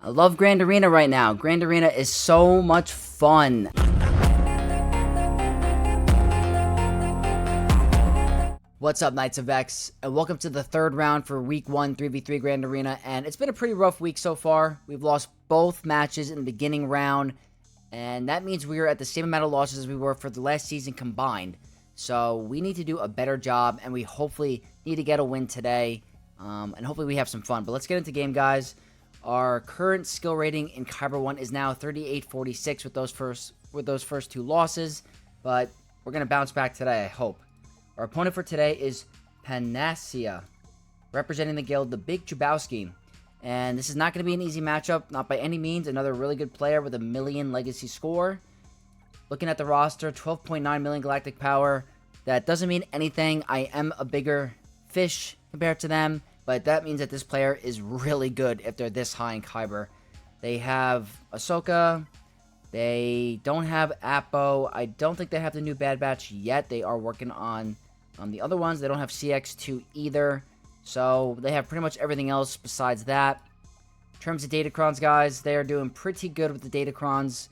I love Grand Arena right now. Grand Arena is so much fun. What's up, Knights of X, and welcome to the third round for Week 1 3v3 Grand Arena, and it's been a pretty rough week so far. We've lost both matches in the beginning round, and that means we are at the same amount of losses as we were for the last season combined. So we need to do a better job, and we hopefully need to get a win today, and hopefully we have some fun. But let's get into game, guys. Our current skill rating in Kyber 1 is now 3846 with those first two losses, but we're going to bounce back today, I hope. Our opponent for today is Panacea, representing the guild, the Big Chubowski. And this is not going to be an easy matchup, not by any means. Another really good player with a million legacy score. Looking at the roster, 12.9 million galactic power. That doesn't mean anything. I am a bigger fish compared to them, but that means that this player is really good if they're this high in Kyber. They have Ahsoka. They don't have Apo. I don't think they have the new Bad Batch yet. They are working on the other ones. They don't have CX2 either. So they have pretty much everything else besides that. In terms of Datacrons, guys, they are doing pretty good with the Datacrons.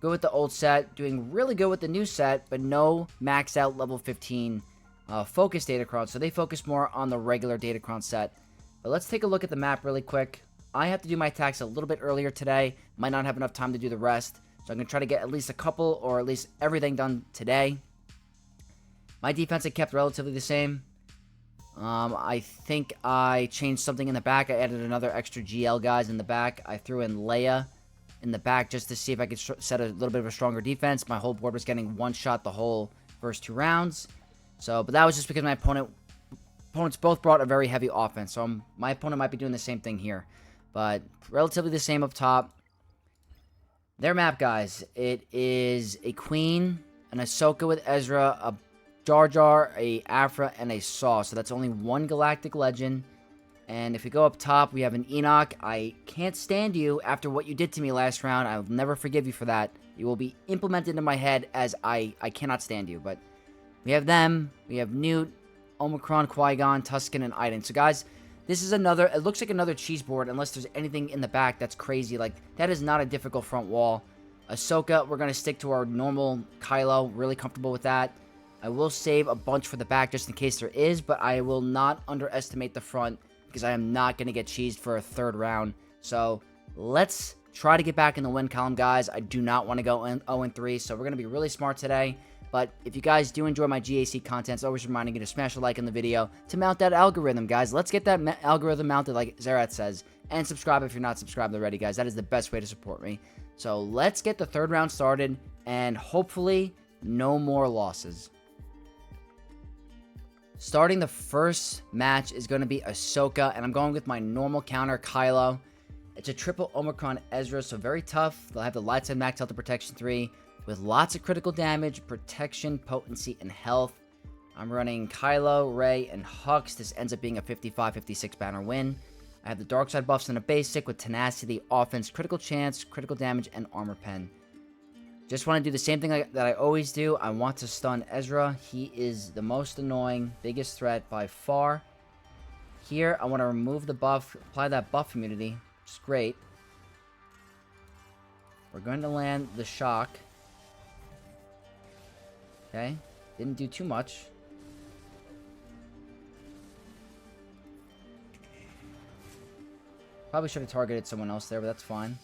Good with the old set. Doing really good with the new set, but no maxed out level 15 focus Datacrons. So they focus more on the regular Datacron set. But let's take a look at the map really quick. I have to do my attacks a little bit earlier today. Might not have enough time to do the rest. So I'm going to try to get at least a couple or at least everything done today. My defense I kept relatively the same. I think I changed something in the back. I added another extra GL guys in the back. I threw in Leia in the back just to see if I could set a little bit of a stronger defense. My whole board was getting one shot the whole first two rounds. But that was just because my opponents both brought a very heavy offense. So my opponent might be doing the same thing here. But relatively the same up top. Their map, guys, it is a Queen, an Ahsoka with Ezra, a Jar Jar, a Aphra, and a Saw. So that's only one Galactic Legend. And if we go up top, we have an Enoch. I can't stand you after what you did to me last round. I'll never forgive you for that. You will be implemented in my head as I cannot stand you. But we have them. We have Newt, Omicron, Qui-Gon, Tusken, and Iden. So, guys, this is another, it looks like another cheese board unless there's anything in the back that's crazy. Like, that is not a difficult front wall. Ahsoka, we're going to stick to our normal Kylo. Really comfortable with that. I will save a bunch for the back just in case there is, but I will not underestimate the front because I am not going to get cheesed for a third round. So, let's try to get back in the win column, guys. I do not want to go 0-3, so we're going to be really smart today. But if you guys do enjoy my GAC content, it's always reminding you to smash a like on the video to mount that algorithm, guys. Let's get that algorithm mounted like Zerat says. And subscribe if you're not subscribed already, guys. That is the best way to support me. So let's get the third round started, and hopefully no more losses. Starting the first match is going to be Ahsoka, and I'm going with my normal counter, Kylo. It's a triple Omicron Ezra, so very tough. They'll have the light side maxed out to protection 3. With lots of critical damage, protection, potency, and health. I'm running Kylo, Rey, and Hux. This ends up being a 55-56 banner win. I have the dark side buffs in a basic with tenacity, offense, critical chance, critical damage, and armor pen. Just want to do the same thing that I always do. I want to stun Ezra. He is the most annoying, biggest threat by far. Here, I want to remove the buff, apply that buff immunity, which is great. We're going to land the shock. Okay, didn't do too much. Probably should have targeted someone else there, but that's fine.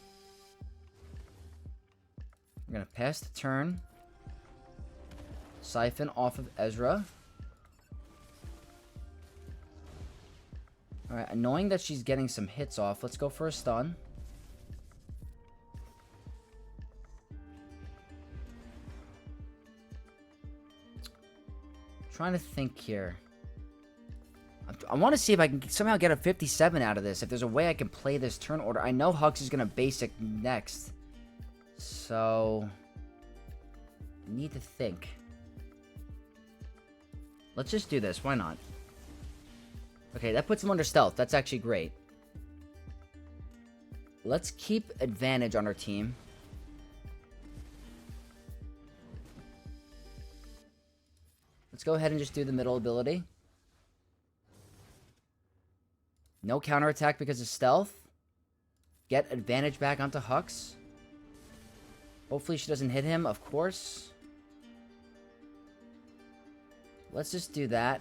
We're going to pass the turn. Siphon off of Ezra. Alright, annoying that she's getting some hits off. Let's go for a stun. Trying to think here. I want to see if I can somehow get a 57 out of this. If there's a way I can play this turn order. I know Hux is going to basic next. So, need to think. Let's just do this. Why not? Okay, that puts him under stealth. That's actually great. Let's keep advantage on our team. Let's go ahead and just do the middle ability. No counterattack because of stealth. get advantage back onto Hux. Hopefully she doesn't hit him, of course. Let's just do that.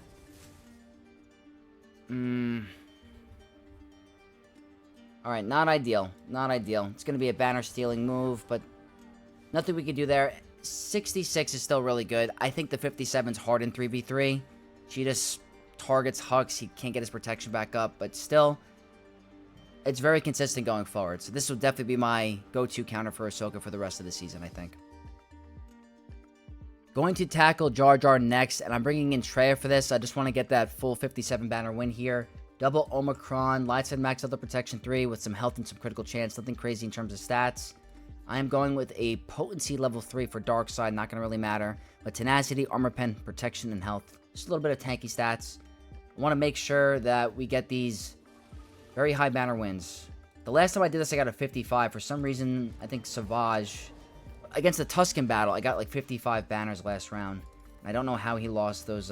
Alright, not ideal. Not ideal. It's going to be a banner stealing move, but nothing we can do there. 66 is still really good. I think the 57's hard in 3v3. She just targets Hux. He can't get his protection back up, but still, it's very consistent going forward. So this will definitely be my go-to counter for Ahsoka for the rest of the season, I think. Going to tackle Jar Jar next, and I'm bringing in Traya for this. I just want to get that full 57 banner win here. Double Omicron, Lightside Max Other Protection 3 with some health and some critical chance. Nothing crazy in terms of stats. I am going with a Potency level 3 for Dark Side. Not going to really matter. But Tenacity, Armor Pen, Protection, and Health. Just a little bit of tanky stats. I want to make sure that we get these very high banner wins. The last time I did this, I got a 55. For some reason, I think Savage... Against the Tusken battle, I got like 55 banners last round. I don't know how he lost those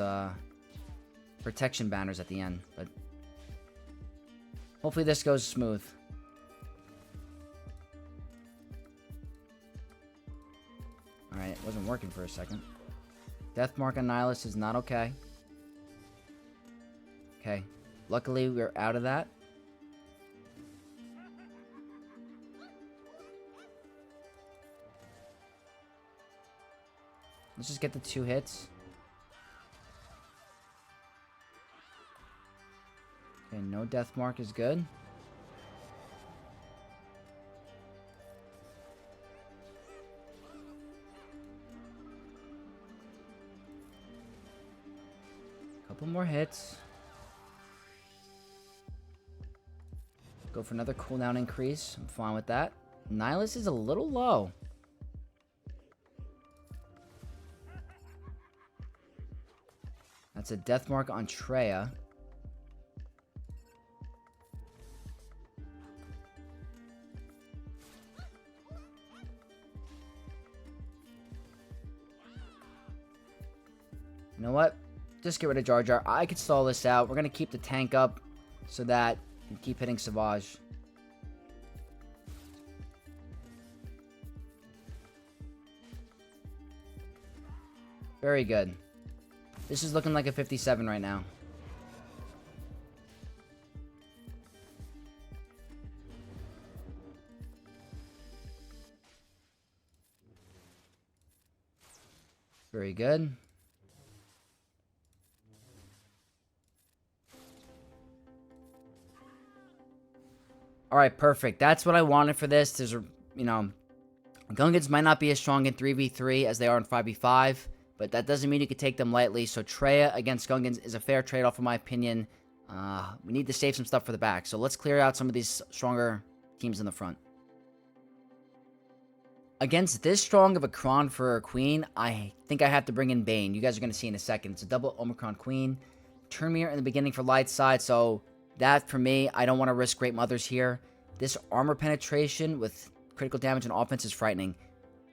protection banners at the end, but hopefully this goes smooth. Alright, it wasn't working for a second. Death Mark on Nihilus is not okay. Okay, luckily we're out of that. Let's just get the 2 hits. Okay, no death mark is good. Couple more hits. Go for another cooldown increase. I'm fine with that. Nihilus is a little low. That's a death mark on Traya. You know what? Just get rid of Jar Jar. I could stall this out. We're going to keep the tank up so that we keep hitting Savage. Very good. This is looking like a 57 right now. Very good. Alright, perfect. That's what I wanted for this. There's a, Gungans might not be as strong in 3v3 as they are in 5v5. But that doesn't mean you can take them lightly. So Traya against Gungans is a fair trade-off in my opinion. We need to save some stuff for the back. So let's clear out some of these stronger teams in the front. Against this strong of a Kron for a Queen, I think I have to bring in Bane. You guys are going to see in a second. It's a double Omicron Queen. Turn Mirror in the beginning for light side. So that, for me, I don't want to risk Great Mothers here. This armor penetration with critical damage and offense is frightening.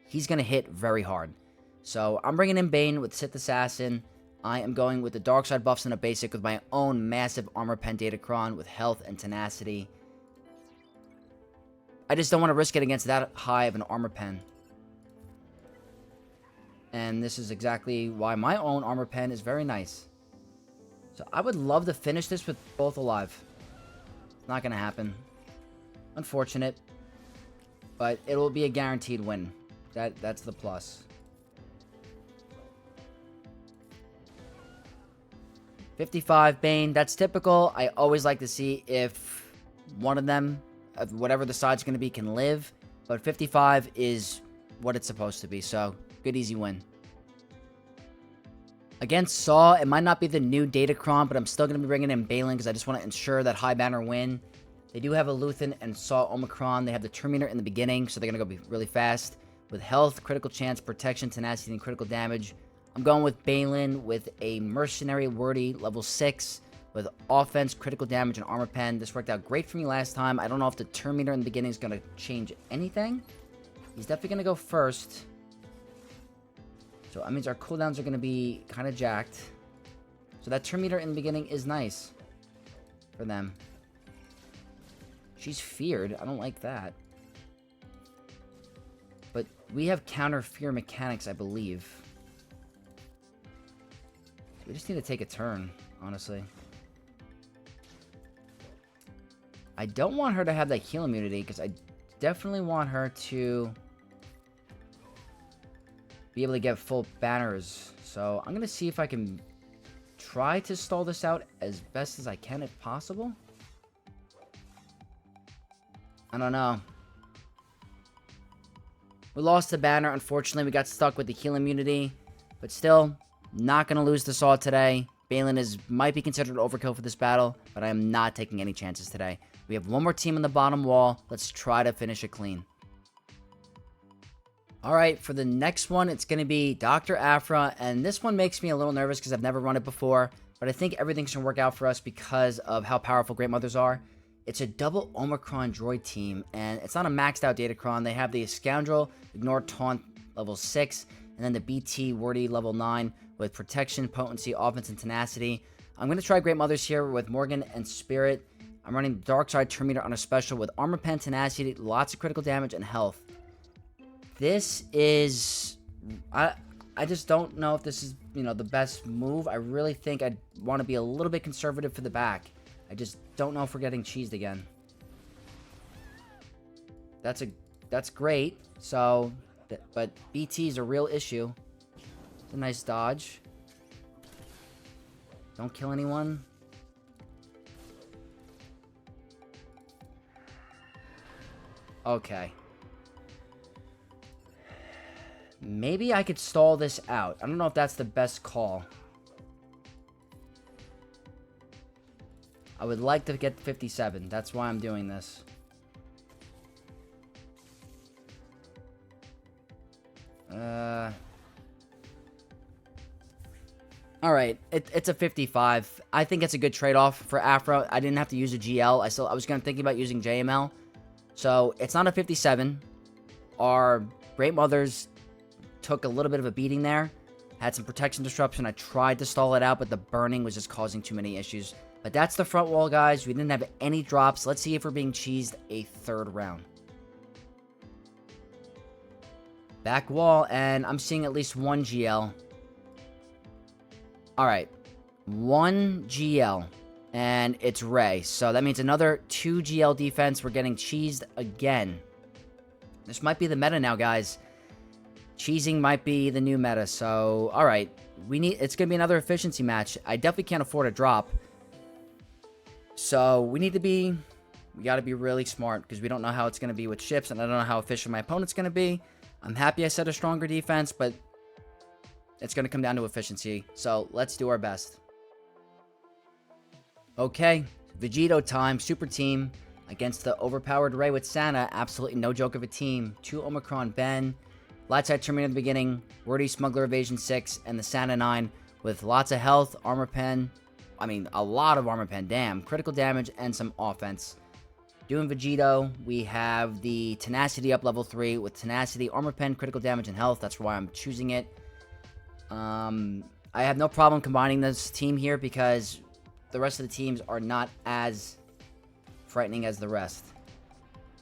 He's going to hit very hard. So I'm bringing in Bane with Sith Assassin. I am going with the Dark Side buffs and a basic with my own massive Armor Pen Datacron with health and tenacity. I just don't want to risk it against that high of an Armor Pen. And this is exactly why my own Armor Pen is very nice. So I would love to finish this with both alive. It's not going to happen. Unfortunate. But it will be a guaranteed win. That's the plus. 55 Bane, that's typical. I always like to see if one of them, whatever the side's going to be, can live. But 55 is what it's supposed to be. So, good easy win. Against Saw, it might not be the new Datacron, but I'm still going to be bringing in Baylan because I just want to ensure that high banner win. They do have a Leviathan and Saw Omicron. They have the Terminator in the beginning, so they're going to go really fast. With health, critical chance, protection, tenacity, and critical damage. I'm going with Baylan with a Mercenary Wordy level 6 with offense, critical damage, and armor pen. This worked out great for me last time. I don't know if the Terminator in the beginning is going to change anything. He's definitely going to go first. So that means our cooldowns are going to be kind of jacked. So that Terminator in the beginning is nice for them. She's feared. I don't like that. But we have counter fear mechanics, I believe. We just need to take a turn, honestly. I don't want her to have that heal immunity, because I definitely want her to be able to get full banners. So I'm going to see if I can try to stall this out as best as I can if possible. I don't know. We lost the banner. Unfortunately, we got stuck with the heal immunity. But still, not going to lose the Saw today. Baylan might be considered overkill for this battle, but I am not taking any chances today. We have one more team on the bottom wall. Let's try to finish it clean. Alright, for the next one, it's going to be Dr. Aphra, and this one makes me a little nervous because I've never run it before, but I think everything should work out for us because of how powerful Great Mothers are. It's a double Omicron droid team, and it's not a maxed out Datacron. They have the Scoundrel, Ignore Taunt level 6, and then the BT Wordy level 9 with Protection, Potency, Offense, and Tenacity. I'm going to try Great Mothers here with Morgan and Spirit. I'm running the Dark Side Terminator on a special with Armor Pen, Tenacity, lots of critical damage, and health. This is... I just don't know if this is, the best move. I really think I'd want to be a little bit conservative for the back. I just don't know if we're getting cheesed again. That's great. So, but BT is a real issue. It's a nice dodge. Don't kill anyone. Okay. Maybe I could stall this out. I don't know if that's the best call. I would like to get 57. That's why I'm doing this. Alright, it's a 55. I think it's a good trade-off for Aphra. I didn't have to use a GL. I was thinking about using JML. So, it's not a 57. Our Great Mothers took a little bit of a beating there. Had some protection disruption. I tried to stall it out, but the burning was just causing too many issues. But that's the front wall, guys. We didn't have any drops. Let's see if we're being cheesed a third round. Back wall, and I'm seeing at least one GL. Alright. One GL. And it's Rey. So that means another 2 GL defense. We're getting cheesed again. This might be the meta now, guys. Cheesing might be the new meta. So, alright. It's going to be another efficiency match. I definitely can't afford a drop. So, we got to be really smart because we don't know how it's going to be with ships, and I don't know how efficient my opponent's going to be. I'm happy I set a stronger defense, but it's going to come down to efficiency. So, let's do our best. Okay, Vegito time, Super Team against the overpowered Rey with Santa. Absolutely no joke of a team. 2 Omicron Ben, Lightside Terminator at the beginning, Wordy Smuggler Evasion 6, and the Santa 9 with lots of health, Armor Pen. I mean, a lot of Armor Pen, damn. Critical damage and some offense. Doing Vegito, we have the Tenacity up level 3 with Tenacity, Armor Pen, critical damage, and health. That's why I'm choosing it. I have no problem combining this team here because the rest of the teams are not as frightening as the rest.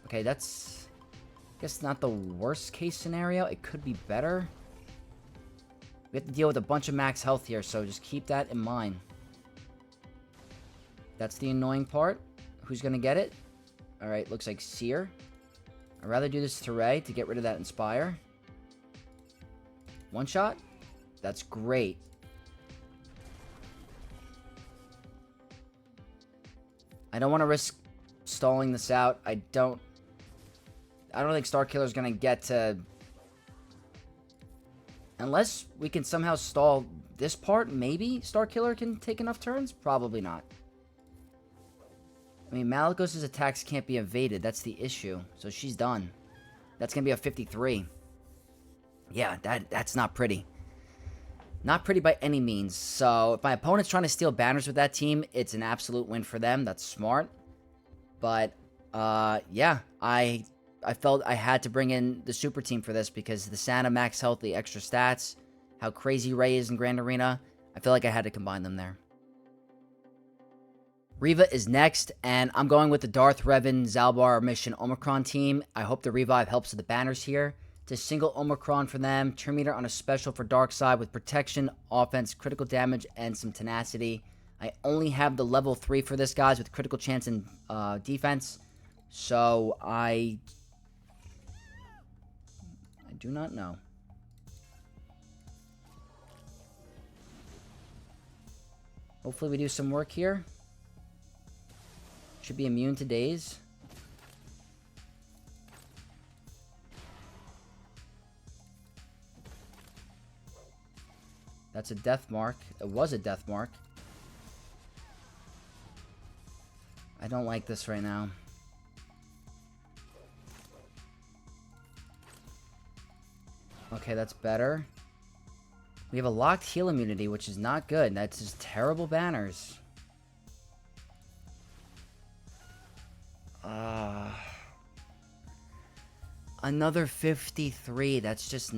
Okay, that's, I guess, not the worst case scenario. It could be better. We have to deal with a bunch of max health here, so just keep that in mind. That's the annoying part. Who's going to get it? Alright, looks like Seer. I'd rather do this to Rey to get rid of that Inspire. One shot? That's great. I don't want to risk stalling this out. I don't think Starkiller's going to get to... Unless we can somehow stall this part, maybe Starkiller can take enough turns? Probably not. I mean, Malicos' attacks can't be evaded. That's the issue. So she's done. That's going to be a 53. Yeah, that's not pretty. Not pretty by any means. So, if my opponent's trying to steal banners with that team, it's an absolute win for them. That's smart. But, yeah. I felt I had to bring in the Super Team for this because the Santa max health, the extra stats, how crazy Rey is in Grand Arena, I feel like I had to combine them there. Reva is next, and I'm going with the Darth Revan Zalbar Mission Omicron team. I hope the revive helps with the banners here. It's a single Omicron for them, turn meter on a special for dark side with protection, offense, critical damage, and some tenacity. I only have the level 3 for this, guys, with critical chance and defense. So I do not know. Hopefully we do some work here. Should be immune to daze. That's a death mark. It was a death mark. I don't like this right now. Okay, that's better. We have a locked heal immunity, which is not good. That's just terrible banners. Another 53. That's just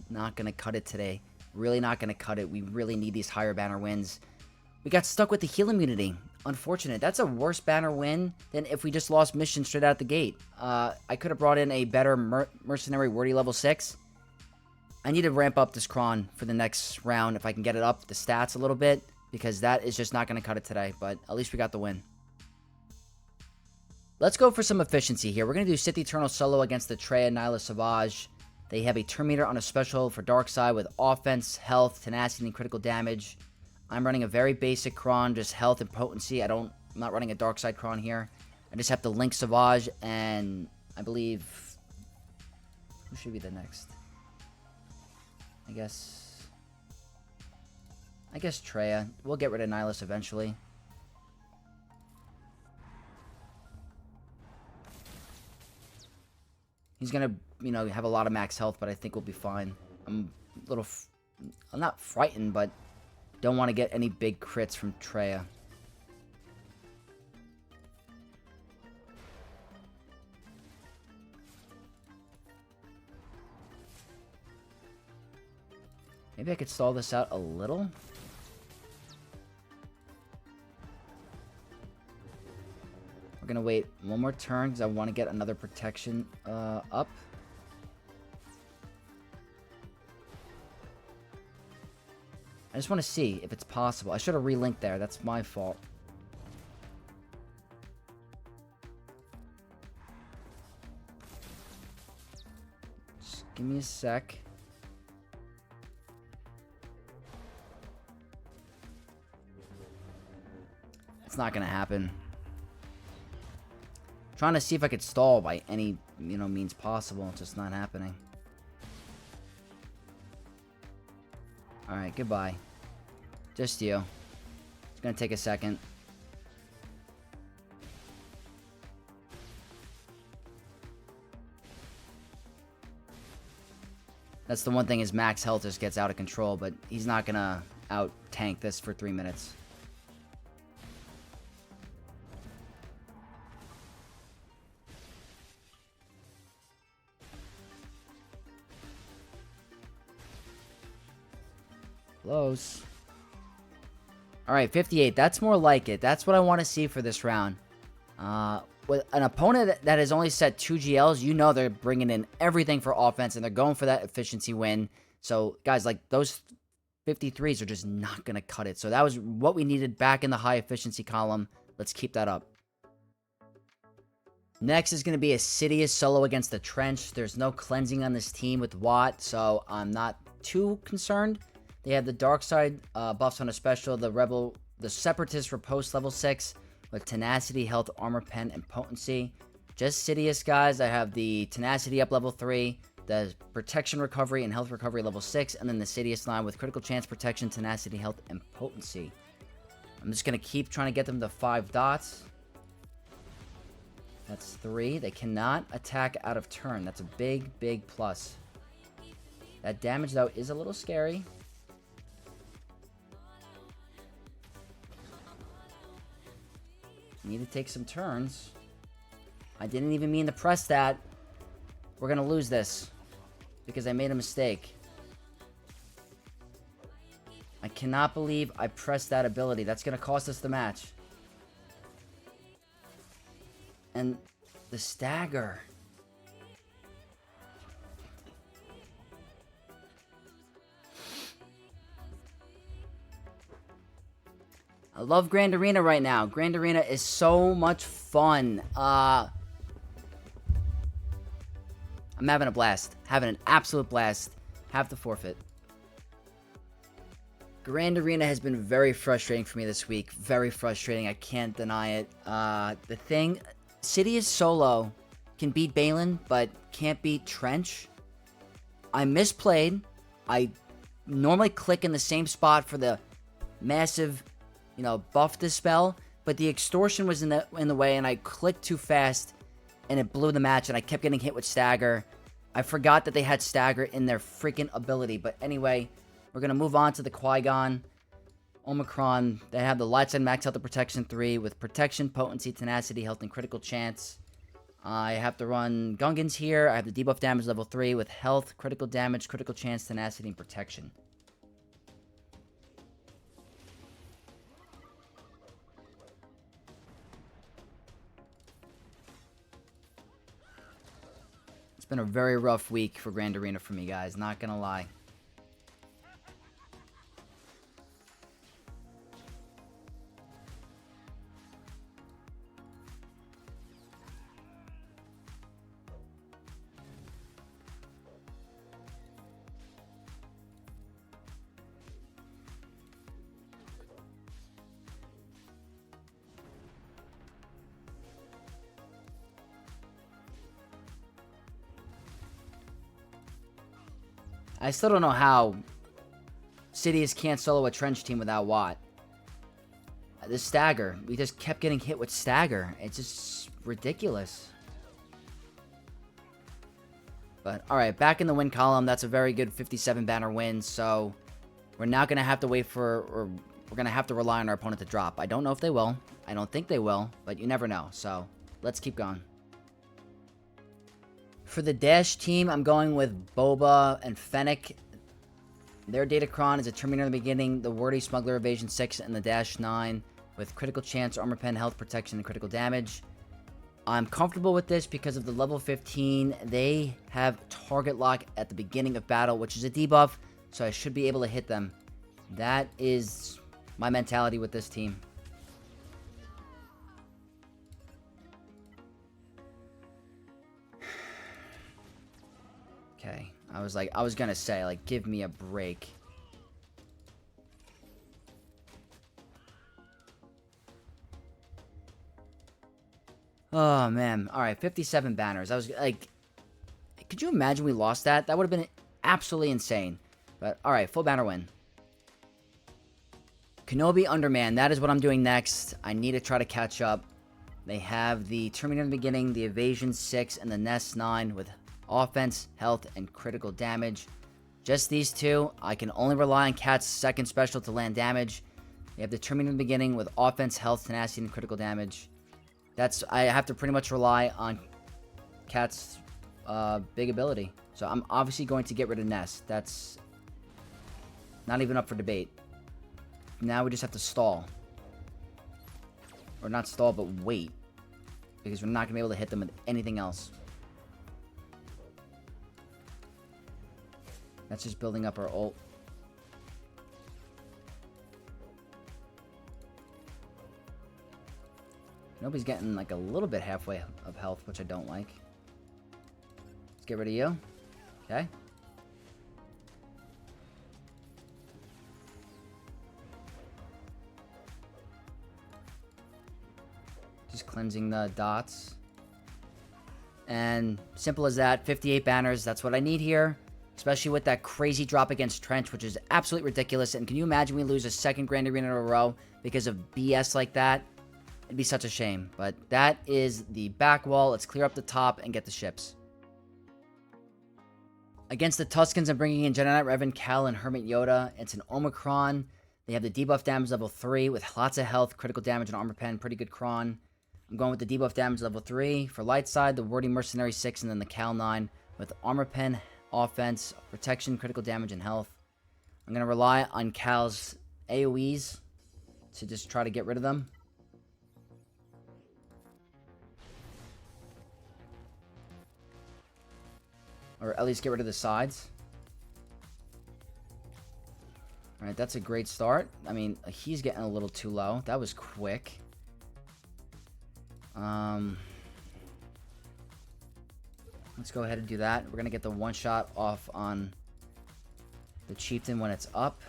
not going to cut it today. Really not going to cut it. We really need these higher banner wins. We got stuck with the heal immunity. Unfortunate. That's a worse banner win than if we just lost mission straight out the gate. I could have brought in a better mercenary wordy level 6. I need to ramp up this cron for the next round if I can get it up the stats a little bit, because that is just not going to cut it today, but at least we got the win. Let's go for some efficiency here. We're going to do Sith Eternal solo against the Traya Nyla Savage. They have a turn meter on a special for dark side with offense, health, tenacity, and critical damage. I'm running a very basic cron, just health and potency. I'm not running a dark side cron here. I just have to link Savage, and I believe... who should be the next? I guess Traya. We'll get rid of Nihilus eventually. He's gonna, have a lot of max health, but I think we'll be fine. I'm a little... I'm not frightened, but don't want to get any big crits from Traya. Maybe I could stall this out a little. We're going to wait one more turn because I want to get another protection up. I just want to see if it's possible. I should have relinked there. That's my fault. Just give me a sec. It's not gonna happen. Trying to see if I could stall by any, means possible. It's just not happening. Alright, goodbye. Just you. It's gonna take a second. That's the one thing, is max health just gets out of control, but he's not gonna out-tank this for 3 minutes. Close. Alright, 58. That's more like it. That's what I want to see for this round. With an opponent that has only set 2 GLs, they're bringing in everything for offense, and they're going for that efficiency win. So, guys, those 53s are just not going to cut it. So that was what we needed back in the high efficiency column. Let's keep that up. Next is going to be a Sidious solo against the Trench. There's no cleansing on this team with Watt, so I'm not too concerned. They have the dark side buffs on a special, the Separatist Riposte level 6 with tenacity, health, armor pen, and potency. Just Sidious, guys. I have the tenacity up level 3, the protection recovery and health recovery level 6, and then the Sidious line with critical chance, protection, tenacity, health, and potency. I'm just going to keep trying to get them to 5 dots. That's 3. They cannot attack out of turn. That's a big, big plus. That damage, though, is a little scary. Need to take some turns. I didn't even mean to press that. We're going to lose this because I made a mistake. I cannot believe I pressed that ability. That's going to cost us the match. And the stagger. I love Grand Arena right now. Grand Arena is so much fun. I'm having a blast. Having an absolute blast. Have to forfeit. Grand Arena has been very frustrating for me this week. Very frustrating. I can't deny it. The thing, Sidious solo can beat Baylan, but can't beat Trench. I misplayed. I normally click in the same spot for the massive, buff dispel, but the extortion was in the way, and I clicked too fast, and it blew the match, and I kept getting hit with stagger. I forgot that they had stagger in their freaking ability, but anyway, we're going to move on to the Qui-Gon. Omicron, they have the light side max health and protection 3 with protection, potency, tenacity, health, and critical chance. I have to run Gungans here. I have the debuff damage level 3 with health, critical damage, critical chance, tenacity, and protection. It's been a very rough week for Grand Arena for me, guys. Not gonna lie. I still don't know how Sidious can't solo a Trench team without Watt. The stagger. We just kept getting hit with stagger. It's just ridiculous. But, alright, back in the win column. That's a very good 57 banner win. So, we're not going to have to wait for, or we're going to have to rely on our opponent to drop. I don't know if they will. I don't think they will, but you never know. So, let's keep going. For the Dash team, I'm going with Boba and Fennec. Their Datacron is a Terminator in the beginning, the Wordy Smuggler Evasion 6, and the Dash 9 with critical chance, armor pen, health protection, and critical damage. I'm comfortable with this because of the level 15. They have target lock at the beginning of battle, which is a debuff, so I should be able to hit them. That is my mentality with this team. Okay, I was gonna say, give me a break. Oh, man. Alright, 57 banners. I was, could you imagine we lost that? That would have been absolutely insane. But, alright, full banner win. Kenobi Underman, that is what I'm doing next. I need to try to catch up. They have the Terminator in the beginning, the Evasion 6, and the Nest 9 with offense, health, and critical damage. Just these two. I can only rely on Cat's second special to land damage. They have the Terminator in the beginning with offense, health, tenacity, and critical damage. I have to pretty much rely on Cat's big ability. So I'm obviously going to get rid of Nest. That's not even up for debate. Now we just have to stall. Or not stall, but wait. Because we're not going to be able to hit them with anything else. That's just building up our ult. Nobody's getting a little bit halfway of health, which I don't like. Let's get rid of you. Okay. Just cleansing the dots. And simple as that. 58 banners. That's what I need here. Especially with that crazy drop against Trench, which is absolutely ridiculous. And can you imagine we lose a second Grand Arena in a row because of BS like that? It'd be such a shame. But that is the back wall. Let's clear up the top and get the ships. Against the Tuskens, I'm bringing in Jedi Knight Revan, Cal, and Hermit Yoda. It's an Omicron. They have the debuff damage level 3 with lots of health, critical damage, and armor pen. Pretty good cron. I'm going with the debuff damage level 3. For light side, the Wordy Mercenary 6, and then the Cal 9 with armor pen, offense, protection, critical damage, and health. I'm going to rely on Cal's AoEs to just try to get rid of them. Or at least get rid of the sides. Alright, that's a great start. I mean, he's getting a little too low. That was quick. Let's go ahead and do that. We're going to get the one shot off on the Chieftain when it's up.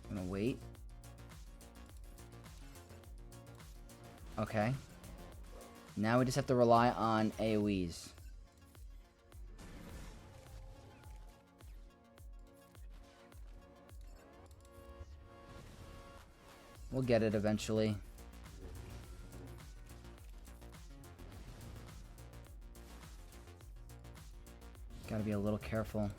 I'm going to wait. Okay. Now we just have to rely on AoEs. We'll get it eventually. Gotta be a little careful.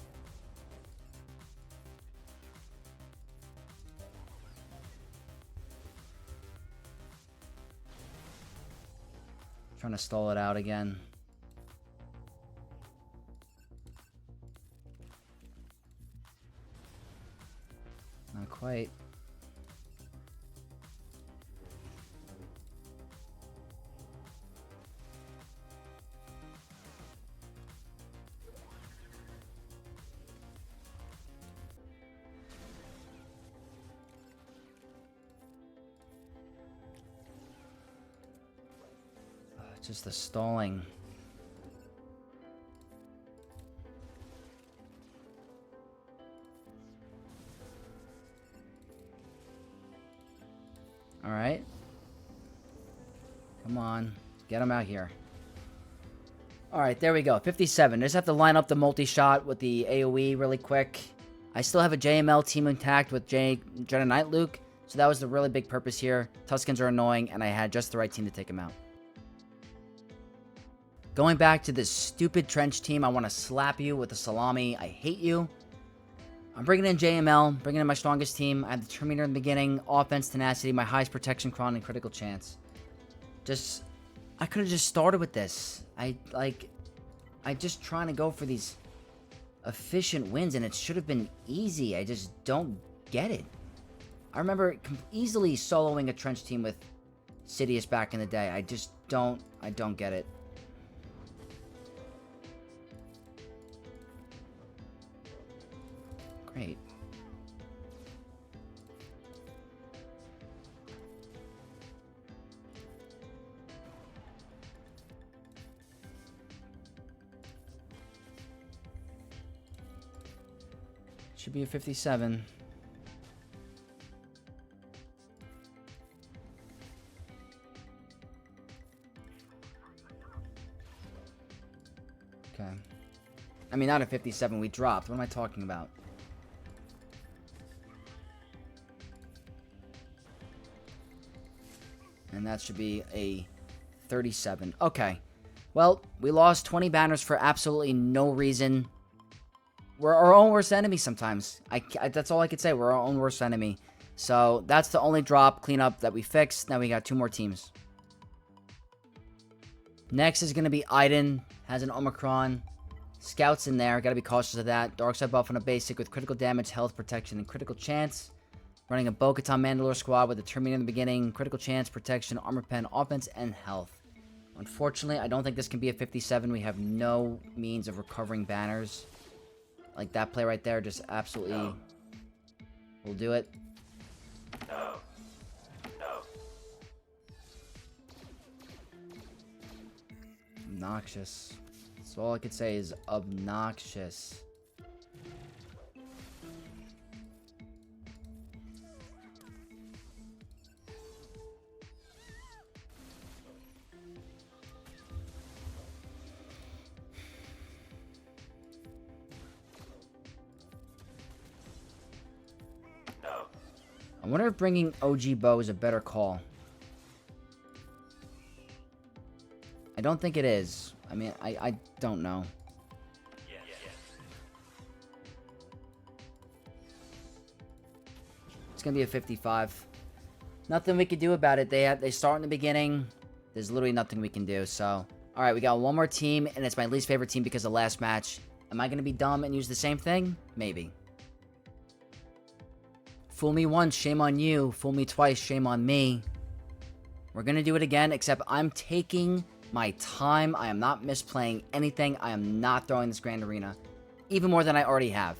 Trying to stall it out again. Not quite. Just the stalling. All right. Come on. Get him out here. All right, there we go. 57. I just have to line up the multi-shot with the AoE really quick. I still have a JML team intact with Jedi Knight Luke, so that was the really big purpose here. Tuskens are annoying, and I had just the right team to take him out. Going back to this stupid trench team, I want to slap you with a salami. I hate you. I'm bringing in JML, bringing in my strongest team. I had the Terminator in the beginning, offense, tenacity, my highest protection, chron, and critical chance. I could have just started with this. I just trying to go for these efficient wins, and it should have been easy. I just don't get it. I remember easily soloing a trench team with Sidious back in the day. I don't get it. Great. Should be a 57. Okay. I mean, not a 57. We dropped. What am I talking about? And that should be a 37. Okay. Well, we lost 20 banners for absolutely no reason. We're our own worst enemy sometimes. That's all I could say. We're our own worst enemy. So that's the only drop cleanup that we fixed. Now we got 2 more teams. Next is going to be Iden. Has an Omicron. Scouts in there. Got to be cautious of that. Dark side buff on a basic with critical damage, health, protection, and critical chance. Running a Bo-Katan Mandalore squad with a Terminator in the beginning, critical chance, protection, armor pen, offense, and health. Unfortunately, I don't think this can be a 57. We have no means of recovering banners. Like that play right there, just absolutely will do it. No. Obnoxious. That's all I could say is obnoxious. I wonder if bringing OG Bo is a better call. I don't think it is. I mean, I don't know. It's going to be a 55. Nothing we can do about it. They start in the beginning. There's literally nothing we can do. So, all right, we got one more team, and it's my least favorite team because of last match. Am I going to be dumb and use the same thing? Maybe. Fool me once, shame on you. Fool me twice, shame on me. We're gonna do it again, except I'm taking my time. I am not misplaying anything. I am not throwing this Grand Arena, even more than I already have.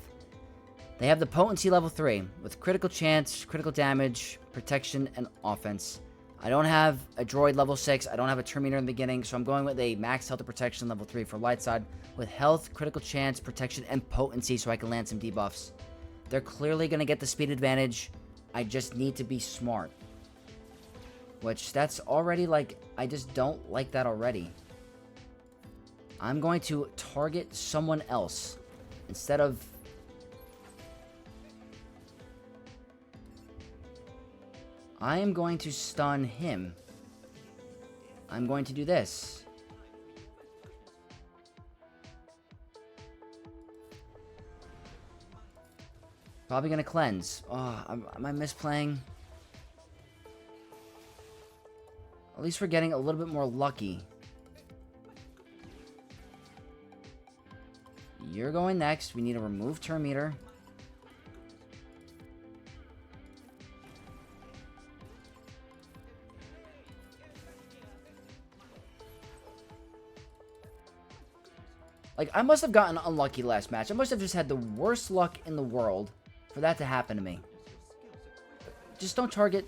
They have the potency level 3, with critical chance, critical damage, protection, and offense. I don't have a droid level 6. I don't have a Terminator in the beginning, so I'm going with a max health and protection level 3 for light side, with health, critical chance, protection, and potency so I can land some debuffs. They're clearly going to get the speed advantage. I just need to be smart. Which, that's already, like, I just don't like that already. I'm going to target someone else instead of... I am going to stun him. I'm going to do this. Probably going to cleanse. Oh, am I misplaying? At least we're getting a little bit more lucky. You're going next. We need to remove turn meter. Like, I must have gotten unlucky last match. I must have just had the worst luck in the world for that to happen to me. Just don't target...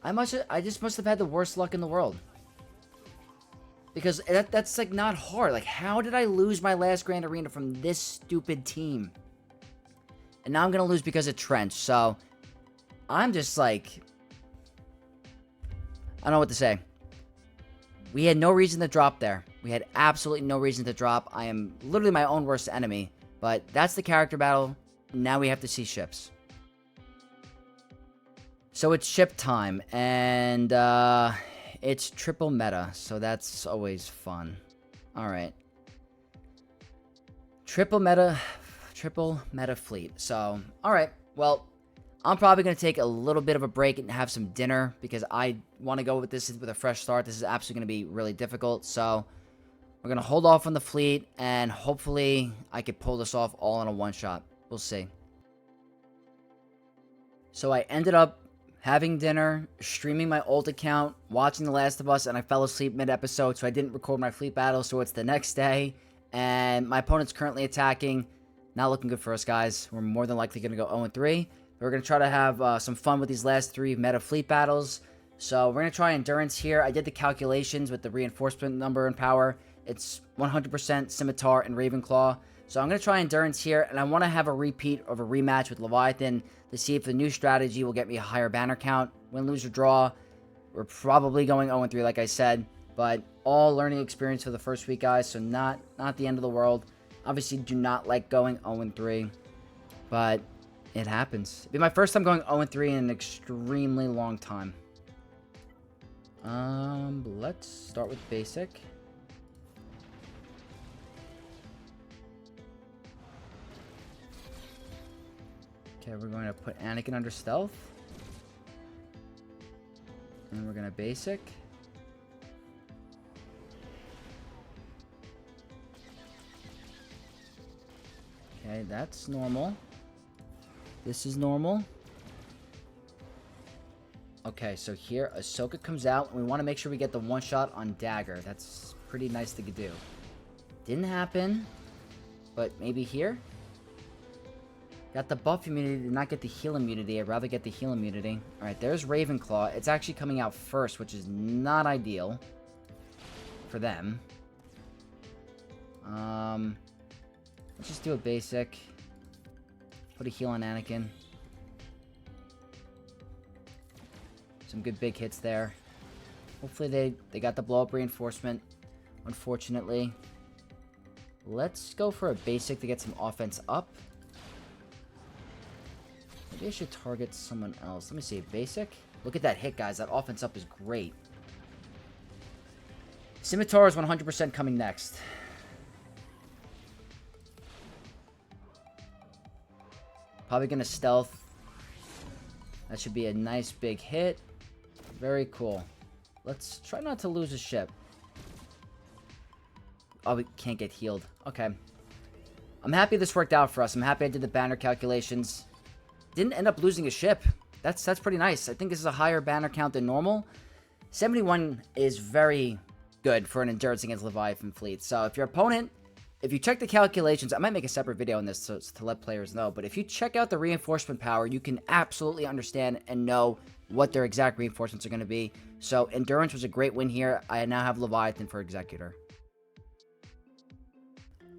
I just must have had the worst luck in the world. Because that's like not hard. Like, how did I lose my last Grand Arena from this stupid team? And now I'm going to lose because of Trench. So, I'm just like... I don't know what to say. We had no reason to drop there. We had absolutely no reason to drop. I am literally my own worst enemy. But that's the character battle. Now we have to see ships. So it's ship time, and it's triple meta, so that's always fun. Alright. Triple meta fleet. So, alright, well, I'm probably going to take a little bit of a break and have some dinner, because I want to go with this with a fresh start. This is absolutely going to be really difficult, so we're going to hold off on the fleet, and hopefully I could pull this off all in a one-shot. We'll see. So I ended up having dinner, streaming my old account, watching The Last of Us, and I fell asleep mid-episode, so I didn't record my fleet battle, so it's the next day, and my opponent's currently attacking. Not looking good for us, guys. We're more than likely going to go 0-3. We're going to try to have some fun with these last 3 meta fleet battles. So we're going to try Endurance here. I did the calculations with the reinforcement number and power. It's 100% Scimitar and Ravenclaw. So I'm going to try Endurance here, and I want to have a repeat of a rematch with Leviathan to see if the new strategy will get me a higher banner count. Win, lose, or draw. We're probably going 0-3, like I said, but all learning experience for the first week, guys, so not the end of the world. Obviously, do not like going 0-3, but it happens. It'll be my first time going 0-3 in an extremely long time. Let's start with basic. Okay, we're going to put Anakin under stealth. And we're going to basic. Okay, that's normal. This is normal. Okay, so here Ahsoka comes out, and we want to make sure we get the one shot on Dagger. That's pretty nice to do. Didn't happen, but maybe here. Got the buff immunity, did not get the heal immunity. I'd rather get the heal immunity. Alright, there's Ravenclaw. It's actually coming out first, which is not ideal for them. Let's just do a basic. Put a heal on Anakin. Some good big hits there. Hopefully they got the blow-up reinforcement, unfortunately. Let's go for a basic to get some offense up. Maybe I should target someone else. Let me see. Basic. Look at that hit, guys. That offense up is great. Scimitar is 100% coming next. Probably going to stealth. That should be a nice big hit. Very cool. Let's try not to lose a ship. Oh, we can't get healed. Okay. I'm happy this worked out for us. I'm happy I did the banner calculations. Didn't end up losing a ship. That's pretty nice. I think this is a higher banner count than normal. 71 is very good for an endurance against Leviathan fleet. So if your opponent, if you check the calculations, I might make a separate video on this to let players know, but if you check out the reinforcement power, you can absolutely understand and know what their exact reinforcements are going to be. So endurance was a great win here. I now have Leviathan for Executor.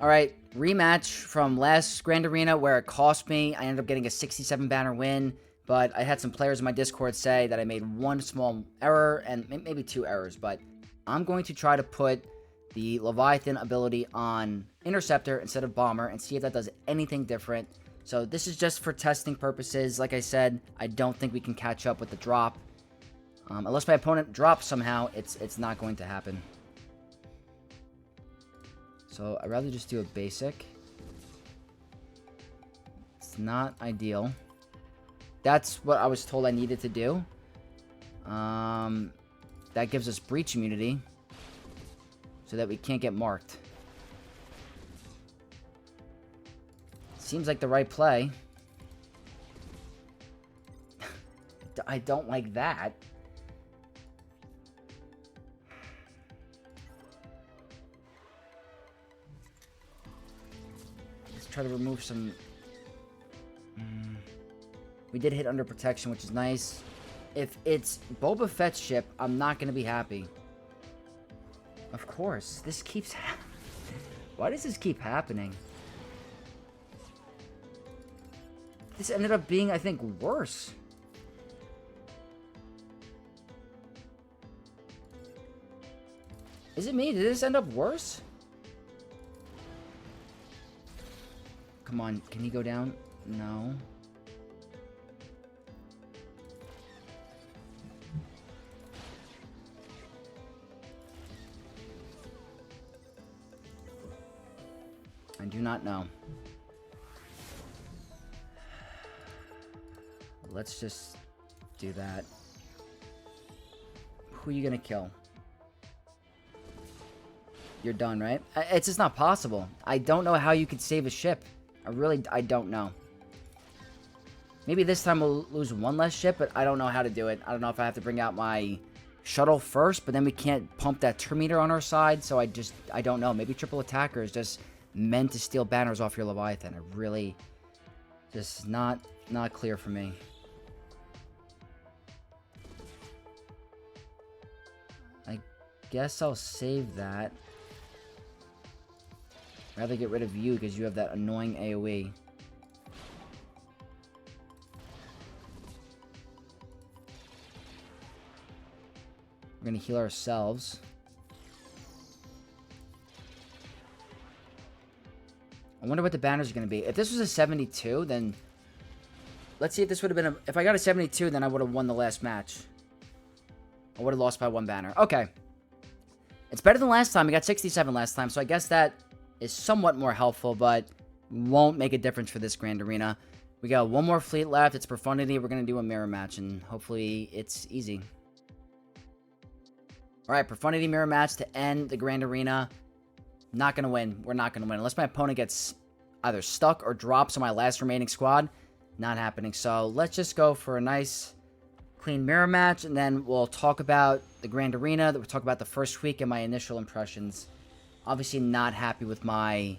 Alright, rematch from last Grand Arena where it cost me. I ended up getting a 67 banner win, but I had some players in my Discord say that I made one small error, and maybe two errors, but I'm going to try to put the Leviathan ability on Interceptor instead of Bomber and see if that does anything different. So this is just for testing purposes. Like I said, I don't think we can catch up with the drop. Unless my opponent drops somehow, it's not going to happen. So I'd rather just do a basic. It's not ideal. That's what I was told I needed to do. That gives us breach immunity, so that we can't get marked. Seems like the right play. I don't like that. Let's try to remove some... We did hit under protection, which is nice. If it's Boba Fett's ship, I'm not going to be happy. Of course. This keeps happening. Why does this keep happening? This ended up being, I think, worse. Is it me? Did this end up worse? Come on. Can he go down? No. I do not know. Let's just do that. Who are you gonna kill? You're done, right? It's just not possible. I don't know how you could save a ship. I don't know. Maybe this time we'll lose one less ship, but I don't know how to do it. I don't know if I have to bring out my shuttle first, but then we can't pump that meter on our side, so I don't know. Maybe triple attacker is just meant to steal banners off your Leviathan. I really... just not clear for me. I guess I'll save that. Rather get rid of you because you have that annoying AoE. We're gonna heal ourselves. I wonder what the banners are going to be. If this was a 72, then... let's see if this would have been a... if I got a 72, then I would have won the last match. I would have lost by one banner. Okay. It's better than last time. We got 67 last time, so I guess that is somewhat more helpful, but won't make a difference for this Grand Arena. We got one more fleet left. It's Profundity. We're going to do a mirror match, and hopefully it's easy. Alright, Profundity mirror match to end the Grand Arena. Not going to win. We're not going to win. Unless my opponent gets either stuck or drops on my last remaining squad. Not happening. So let's just go for a nice clean mirror match. And then we'll talk about the Grand Arena. We'll talk about the first week and my initial impressions. Obviously not happy with my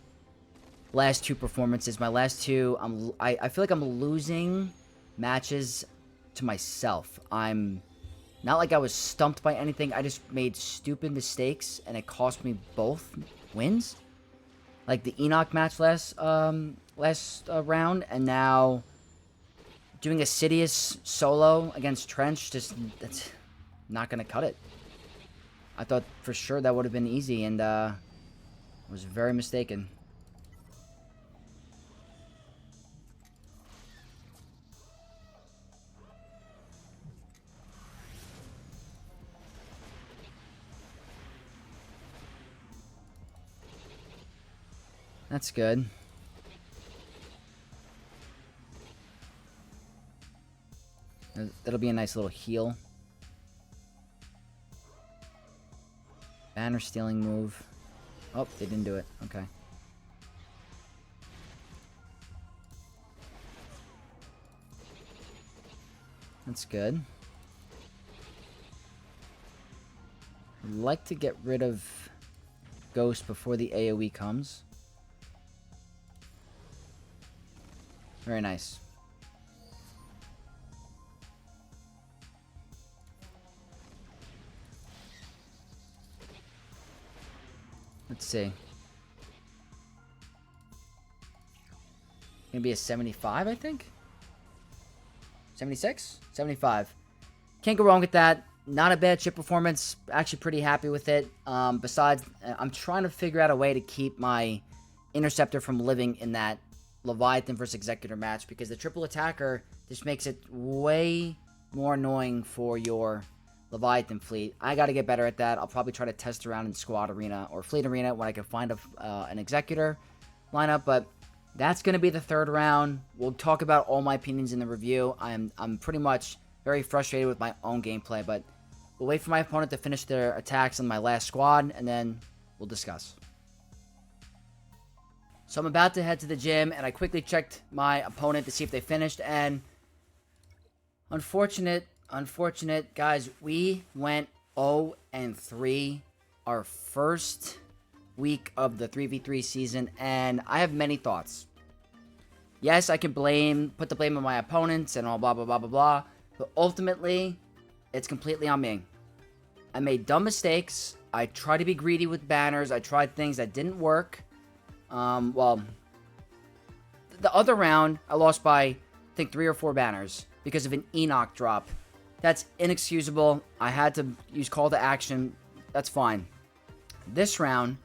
last two performances. My last two, I feel like I'm losing matches to myself. I'm not like I was stumped by anything. I just made stupid mistakes. And it cost me both wins, like the Enoch match last round, and now doing a Sidious solo against Trench. That's not gonna cut it. I thought for sure that would have been easy, and was very mistaken. That's good. That'll be a nice little heal. Banner stealing move. Oh, they didn't do it. Okay. That's good. I'd like to get rid of Ghost before the AoE comes. Very nice. Let's see. Gonna be a 75, I think? 76? 75. Can't go wrong with that. Not a bad ship performance. Actually pretty happy with it. Besides, I'm trying to figure out a way to keep my Interceptor from living in that Leviathan versus Executor match, because the triple attacker just makes it way more annoying for your Leviathan fleet. I got to get better at that. I'll probably try to test around in Squad Arena or Fleet Arena when I can find an Executor lineup, but that's going to be the third round. We'll talk about all my opinions in the review. I'm pretty much very frustrated with my own gameplay, but we'll wait for my opponent to finish their attacks on my last squad, and then we'll discuss. So I'm about to head to the gym, and I quickly checked my opponent to see if they finished, and unfortunate, guys, we went 0-3 our first week of the 3v3 season, and I have many thoughts. Yes, I can put the blame on my opponents and all blah, blah, blah, blah, blah, but ultimately, it's completely on me. I made dumb mistakes. I tried to be greedy with banners. I tried things that didn't work. Well, the other round, I lost by, I think, 3 or 4 banners because of an Enoch drop. That's inexcusable. I had to use call to action. That's fine. This round,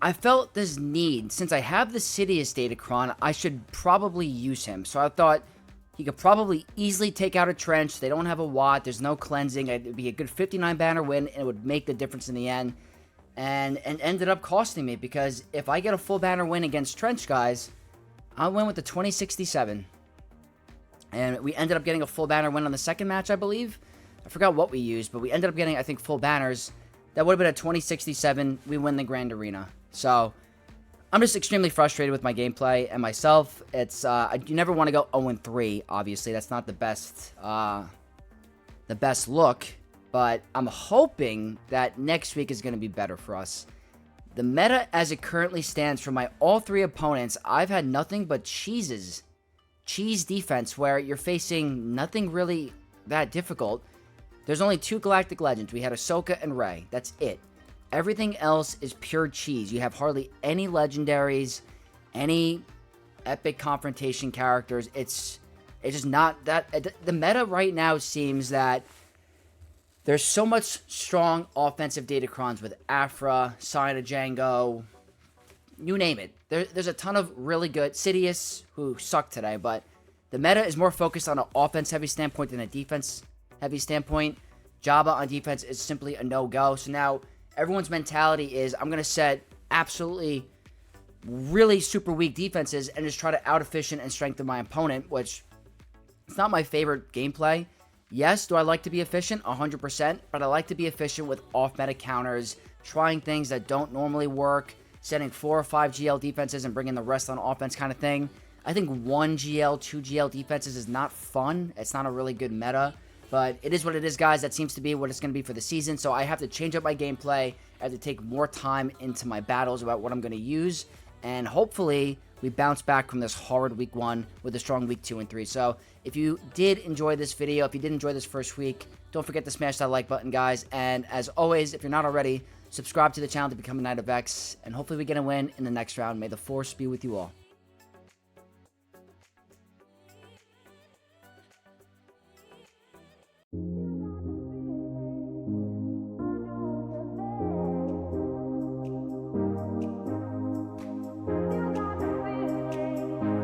I felt this need. Since I have the Sidious Datacron, I should probably use him. So I thought he could probably easily take out a trench. They don't have a Watt. There's no cleansing. It would be a good 59 banner win, and it would make the difference in the end. And ended up costing me, because if I get a full banner win against trench guys, I went with the 2067. And we ended up getting a full banner win on the second match, I believe. I forgot what we used, but we ended up getting, I think, full banners. That would have been a 2067. We win the Grand Arena. So, I'm just extremely frustrated with my gameplay and myself. It's, you never want to go 0-3, obviously. That's not the best look. But I'm hoping that next week is going to be better for us. The meta as it currently stands for my all 3 opponents, I've had nothing but cheese defense, where you're facing nothing really that difficult. There's only 2 Galactic Legends. We had Ahsoka and Rey. That's it. Everything else is pure cheese. You have hardly any legendaries, any epic confrontation characters. It's just not that. The meta right now seems that there's so much strong offensive Datacrons with Aphra, Sign Django, you name it. There's a ton of really good Sidious, who sucked today, but the meta is more focused on an offense-heavy standpoint than a defense-heavy standpoint. Jabba on defense is simply a no-go. So now everyone's mentality is, I'm going to set absolutely really super weak defenses and just try to out-efficient and strengthen my opponent, which it's not my favorite gameplay. Yes, do I like to be efficient? 100%, but I like to be efficient with off-meta counters, trying things that don't normally work, setting 4 or 5 GL defenses and bringing the rest on offense kind of thing. I think 1 GL, 2 GL defenses is not fun. It's not a really good meta, but it is what it is, guys. That seems to be what it's going to be for the season, so I have to change up my gameplay. I have to take more time into my battles about what I'm going to use, and hopefully we bounce back from this horrid week 1 with a strong week 2 and 3. So if you did enjoy this video, if you did enjoy this first week, don't forget to smash that like button, guys. And as always, if you're not already, subscribe to the channel to become a Knight of X. And hopefully we get a win in the next round. May the Force be with you all.